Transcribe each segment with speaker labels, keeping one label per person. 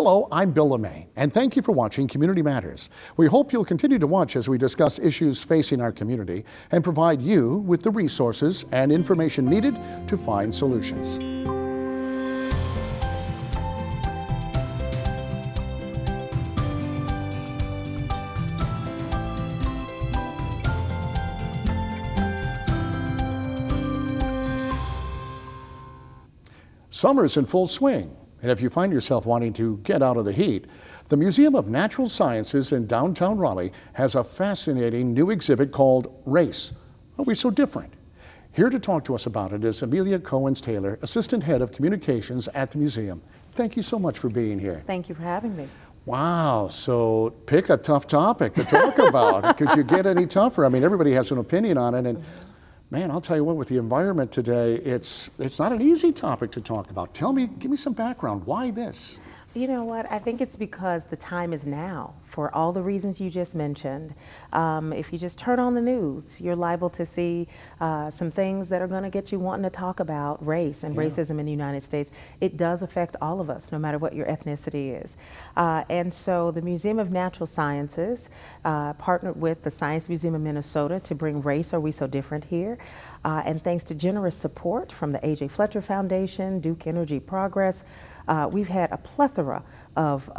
Speaker 1: Hello, I'm Bill LeMay, and thank you for watching Community Matters. We hope you'll continue to watch as we discuss issues facing our community and provide you with the resources and information needed to find solutions. Summer's in full swing, and if you find yourself wanting to get out of the heat, the Museum of Natural Sciences in downtown Raleigh has a fascinating new exhibit called Race. Are we so different? Here to talk to us about it is Amelia Cohens-Taylor, Assistant Head of Communications at the museum. Thank you so much for being here.
Speaker 2: Thank you for having me.
Speaker 1: Wow, so pick a tough topic to talk about. Could you get any tougher? I mean, everybody has an opinion on it, and man, I'll tell you what, with the environment today, it's not an easy topic to talk about. Give me some background. Why this?
Speaker 2: You know what? I think it's because the time is now for all the reasons you just mentioned. If you just turn on the news, you're liable to see some things that are going to get you wanting to talk about race and racism in the United States. It does affect all of us, no matter what your ethnicity is. And so the Museum of Natural Sciences partnered with the Science Museum of Minnesota to bring Race, Are We So Different here? And thanks to generous support from the A.J. Fletcher Foundation, Duke Energy Progress, we've had a plethora of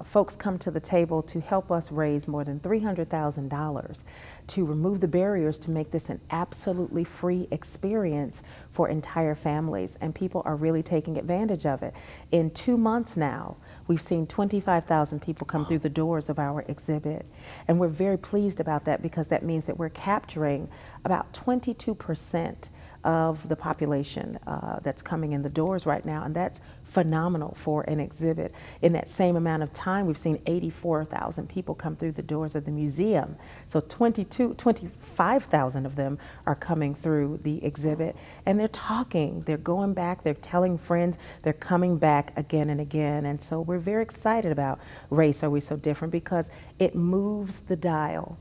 Speaker 2: folks come to the table to help us raise more than $300,000 to remove the barriers to make this an absolutely free experience for entire families, and people are really taking advantage of it. In 2 months now, we've seen 25,000 people come through the doors of our exhibit, and we're very pleased about that because that means that we're capturing about 22% of the population that's coming in the doors right now, and that's phenomenal for an exhibit. In that same amount of time, we've seen 84,000 people come through the doors of the museum. So 25,000 of them are coming through the exhibit, and they're talking, they're going back, they're telling friends, they're coming back again and again. And so we're very excited about Race, Are We So Different? Because it moves the dial.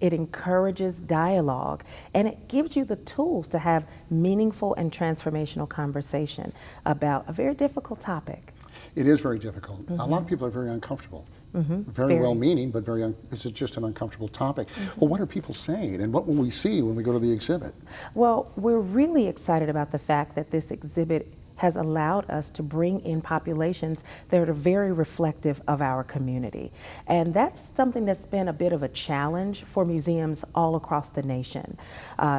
Speaker 2: It encourages dialogue, and it gives you the tools to have meaningful and transformational conversation about a very difficult topic.
Speaker 1: It is very difficult. A lot of people are very uncomfortable. Very well-meaning, but it's just an uncomfortable topic. Well, what are people saying, and what will we see when we go to the exhibit?
Speaker 2: Well, we're really excited about the fact that this exhibit has allowed us to bring in populations that are very reflective of our community. And that's something that's been a bit of a challenge for museums all across the nation.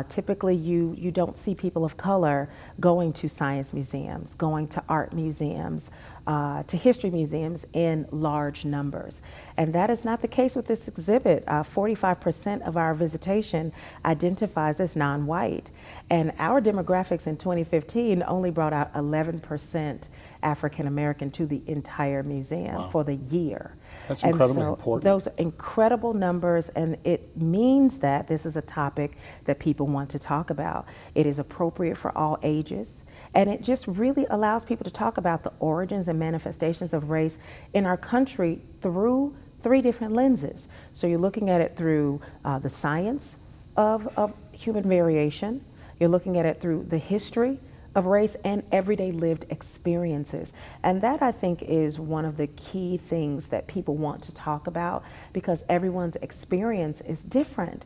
Speaker 2: Typically, you don't see people of color going to science museums, going to art museums, to history museums in large numbers. And that is not the case with this exhibit. 45% of our visitation identifies as non-white. And our demographics in 2015 only brought out 11% African American to the entire museum for the year.
Speaker 1: That's incredibly important.
Speaker 2: Those are incredible numbers, and it means that this is a topic that people want to talk about. It is appropriate for all ages. And it just really allows people to talk about the origins and manifestations of race in our country through 3 different lenses. So you're looking at it through the science of human variation. You're looking at it through the history of race and everyday lived experiences. And that, I think, is one of the key things that people want to talk about, because everyone's experience is different.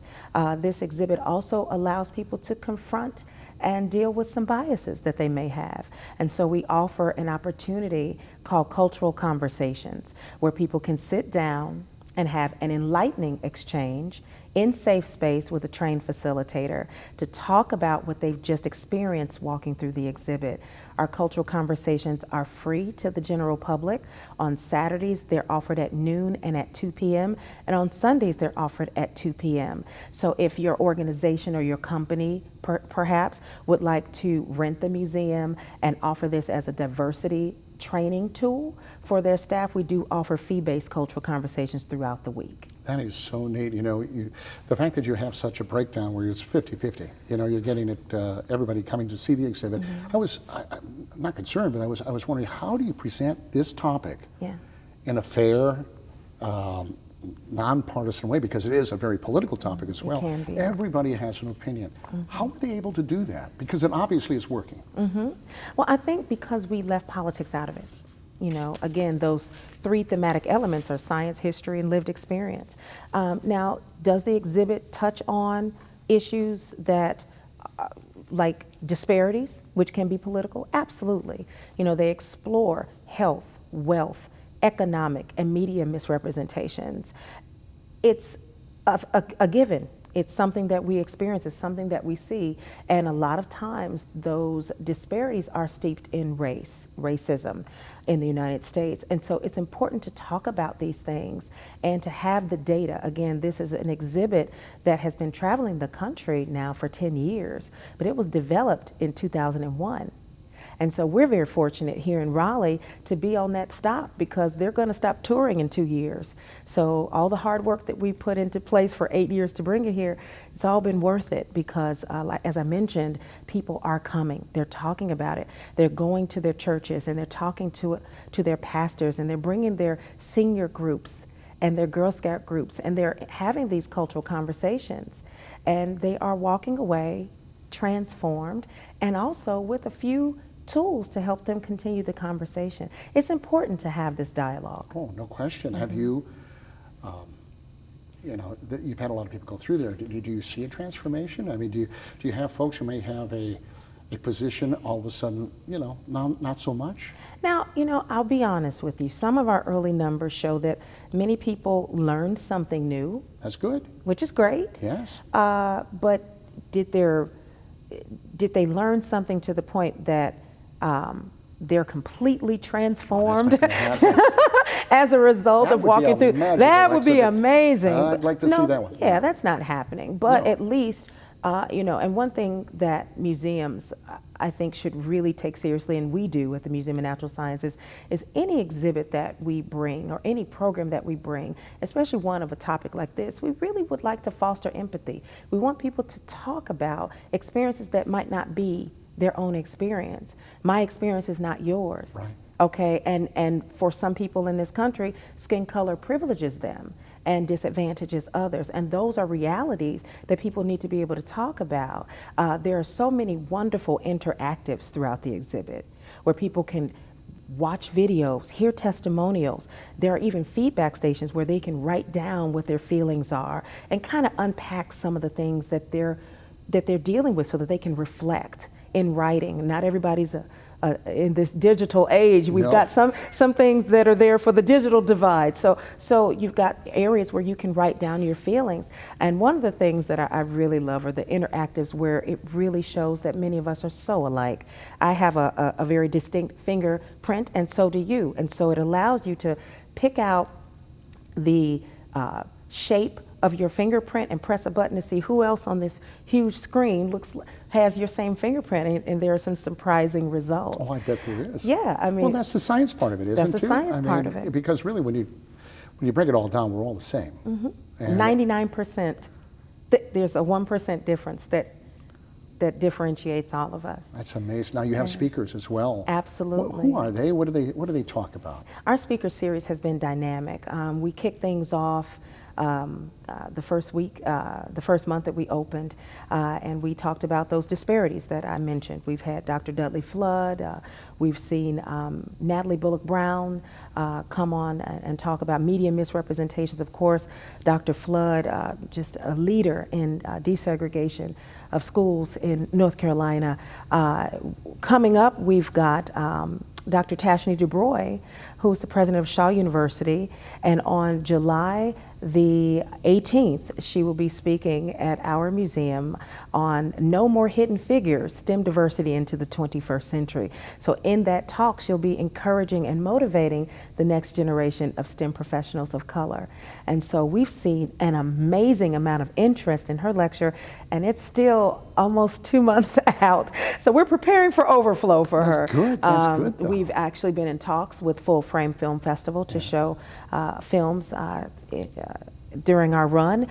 Speaker 2: This exhibit also allows people to confront and deal with some biases that they may have. And so we offer an opportunity called Cultural Conversations, where people can sit down and have an enlightening exchange in safe space with a trained facilitator to talk about what they've just experienced walking through the exhibit. Our cultural conversations are free to the general public. On Saturdays, they're offered at noon and at 2 p.m. And on Sundays, they're offered at 2 p.m. So if your organization or your company perhaps would like to rent the museum and offer this as a diversity training tool for their staff, we do offer fee-based cultural conversations throughout the week.
Speaker 1: That is so neat. You know, the fact that you have such a breakdown where it's 50-50, you know, you're getting it, everybody coming to see the exhibit. I'm not concerned, but I was wondering, how do you present this topic in a fair, nonpartisan way, because it is a very political topic as well.
Speaker 2: It can be.
Speaker 1: Everybody has an opinion. How are they able to do that? Because it obviously is working.
Speaker 2: Well, I think because we left politics out of it. You know, again, those three thematic elements are science, history, and lived experience. Now, does the exhibit touch on issues that, like disparities, which can be political? Absolutely. You know, they explore health, wealth, economic, and media misrepresentations. It's a given. It's something that we experience, it's something that we see, and a lot of times those disparities are steeped in racism in the United States. And so it's important to talk about these things and to have the data. Again, this is an exhibit that has been traveling the country now for 10 years, but it was developed in 2001. And so we're very fortunate here in Raleigh to be on that stop, because they're going to stop touring in 2 years. So all the hard work that we put into place for 8 years to bring it here, it's all been worth it, because as I mentioned, people are coming. They're talking about it. They're going to their churches and they're talking to their pastors, and they're bringing their senior groups and their Girl Scout groups, and they're having these cultural conversations. And they are walking away transformed, and also with a few tools to help them continue the conversation. It's important to have this dialogue.
Speaker 1: Oh, no question. Have you, you know, you've had a lot of people go through there. Do you see a transformation? I mean, do you have folks who may have a position all of a sudden, you know, not so much?
Speaker 2: Now, you know, I'll be honest with you. Some of our early numbers show that many people learned something new.
Speaker 1: That's good.
Speaker 2: Which is great.
Speaker 1: Yes.
Speaker 2: But did they learn something to the point that they're completely transformed as a result of walking through? That would be amazing.
Speaker 1: I'd like to see that one.
Speaker 2: Yeah, that's not happening. But at least, you know, and one thing that museums, I think, should really take seriously, and we do at the Museum of Natural Sciences, is any exhibit that we bring or any program that we bring, especially one of a topic like this, we really would like to foster empathy. We want people to talk about experiences that might not be their own experience. My experience is not yours.
Speaker 1: Right.
Speaker 2: Okay, and for some people in this country, skin color privileges them and disadvantages others, and those are realities that people need to be able to talk about. There are so many wonderful interactives throughout the exhibit where people can watch videos, hear testimonials. There are even feedback stations where they can write down what their feelings are and kind of unpack some of the things that they're dealing with, so that they can reflect in writing. Not everybody's in this digital age. We've got some things that are there for the digital divide. So you've got areas where you can write down your feelings. And one of the things that I really love are the interactives, where it really shows that many of us are so alike. I have a very distinct fingerprint, and so do you. And so it allows you to pick out the shape of your fingerprint and press a button to see who else on this huge screen has your same fingerprint, and there are some surprising results.
Speaker 1: Oh, I bet there is.
Speaker 2: Yeah, I mean,
Speaker 1: well, that's the science part of it, isn't it?
Speaker 2: That's the science part of it.
Speaker 1: Because really, when you break it all down, we're all the same.
Speaker 2: 99%. There's a 1% difference that differentiates all of us.
Speaker 1: That's amazing. Now you have speakers as well.
Speaker 2: Absolutely.
Speaker 1: Who are they? What do they talk about?
Speaker 2: Our speaker series has been dynamic. We kicked things off the first month that we opened, and we talked about those disparities that I mentioned. We've had Dr. Dudley Flood, we've seen Natalie Bullock Brown come on and talk about media misrepresentations. Of course, Dr. Flood, just a leader in desegregation of schools in North Carolina. Coming up, we've got Dr. Tashni DuBrois, who's the president of Shaw University, and on July the 18th, she will be speaking at our museum on No More Hidden Figures, STEM Diversity into the 21st Century. So in that talk, she'll be encouraging and motivating the next generation of STEM professionals of color. And so we've seen an amazing amount of interest in her lecture, and it's still almost 2 months out. So we're preparing for overflow for her.
Speaker 1: Good. That's good, though.
Speaker 2: We've actually been in talks with Full Frame Film Festival to show films during our run.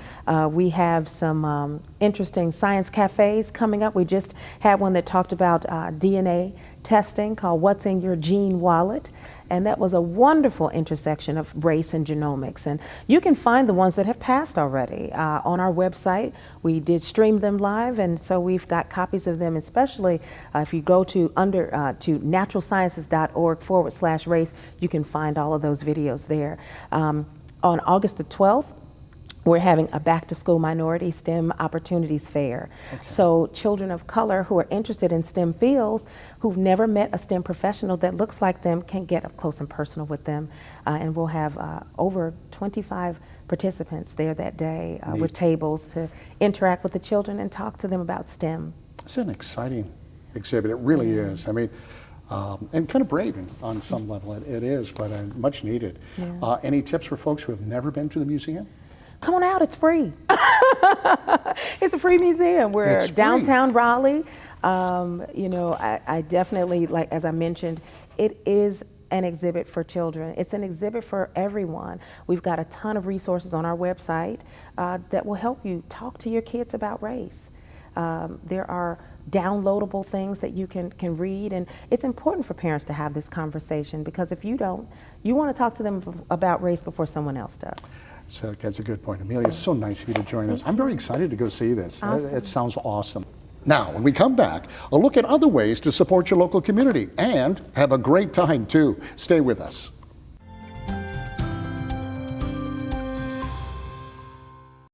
Speaker 2: We have some interesting science cafes coming up. We just had one that talked about DNA testing called What's in Your Gene Wallet. And that was a wonderful intersection of race and genomics. And you can find the ones that have passed already on our website. We did stream them live, and so we've got copies of them, especially if you go to to naturalsciences.org/race, you can find all of those videos there. On August the 12th, we're having a back-to-school minority STEM opportunities fair. Okay. So children of color who are interested in STEM fields, who've never met a STEM professional that looks like them, can get up close and personal with them. And we'll have over 25 participants there that day with tables to interact with the children and talk to them about STEM.
Speaker 1: It's an exciting exhibit. It really is. I mean, and kind of brave on some level. It is, but much needed. Yeah. Any tips for folks who have never been to the museum?
Speaker 2: Come on out, it's free. It's a free museum. We're downtown Raleigh. You know, I definitely, like as I mentioned, it is an exhibit for children. It's an exhibit for everyone. We've got a ton of resources on our website that will help you talk to your kids about race. There are downloadable things that you can read, and it's important for parents to have this conversation, because if you don't, you want to talk to them about race before someone else does.
Speaker 1: So that's a good point. Amelia, it's so nice of you to join us. I'm very excited to go see this. Awesome. It sounds awesome. Now, when we come back, a look at other ways to support your local community and have a great time too. Stay with us.